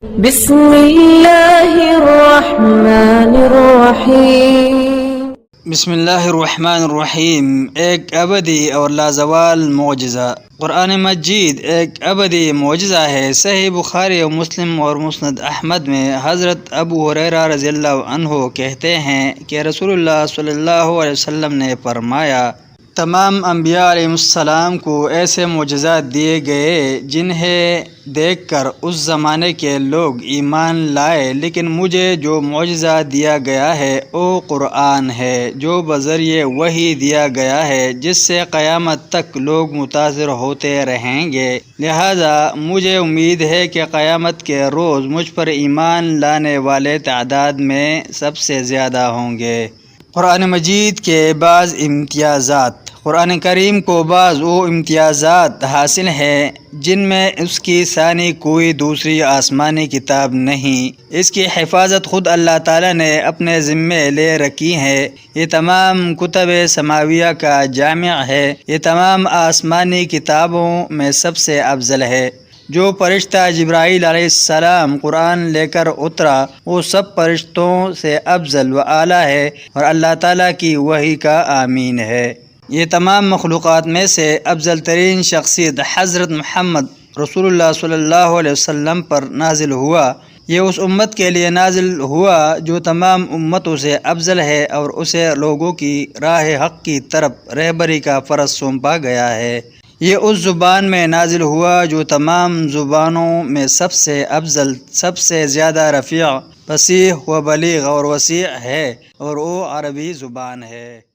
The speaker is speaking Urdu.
بسم اللہ الرحمن الرحیم۔ بسم اللہ الرحمن الرحیم۔ ایک ابدی اور لازوال معجزہ۔ قرآن مجید ایک ابدی معجزہ ہے۔ صحیح بخاری و مسلم اور مسند احمد میں حضرت ابو ہریرہ رضی اللہ عنہ کہتے ہیں کہ رسول اللہ صلی اللہ علیہ وسلم نے فرمایا، تمام انبیاء علیہ السلام کو ایسے معجزات دیے گئے جنہیں دیکھ کر اس زمانے کے لوگ ایمان لائے، لیکن مجھے جو معجزہ دیا گیا ہے وہ قرآن ہے، جو بذریعہ وحی دیا گیا ہے، جس سے قیامت تک لوگ متاثر ہوتے رہیں گے۔ لہذا مجھے امید ہے کہ قیامت کے روز مجھ پر ایمان لانے والے تعداد میں سب سے زیادہ ہوں گے۔ قرآن مجید کے بعض امتیازات۔ قرآن کریم کو بعض وہ امتیازات حاصل ہیں جن میں اس کی ثانی کوئی دوسری آسمانی کتاب نہیں۔ اس کی حفاظت خود اللہ تعالیٰ نے اپنے ذمے لے رکھی ہے۔ یہ تمام کتب سماویہ کا جامع ہے۔ یہ تمام آسمانی کتابوں میں سب سے افضل ہے۔ جو فرشتہ جبرائیل علیہ السلام قرآن لے کر اترا وہ سب فرشتوں سے افضل و اعلیٰ ہے اور اللہ تعالیٰ کی وحی کا آمین ہے۔ یہ تمام مخلوقات میں سے افضل ترین شخصیت حضرت محمد رسول اللہ صلی اللہ علیہ وسلم پر نازل ہوا۔ یہ اس امت کے لیے نازل ہوا جو تمام امتوں سے افضل ہے اور اسے لوگوں کی راہ حق کی طرف رہبری کا فرض سونپا گیا ہے۔ یہ اس زبان میں نازل ہوا جو تمام زبانوں میں سب سے افضل، سب سے زیادہ رفیع، فصیح و بلیغ اور وسیع ہے، اور وہ عربی زبان ہے۔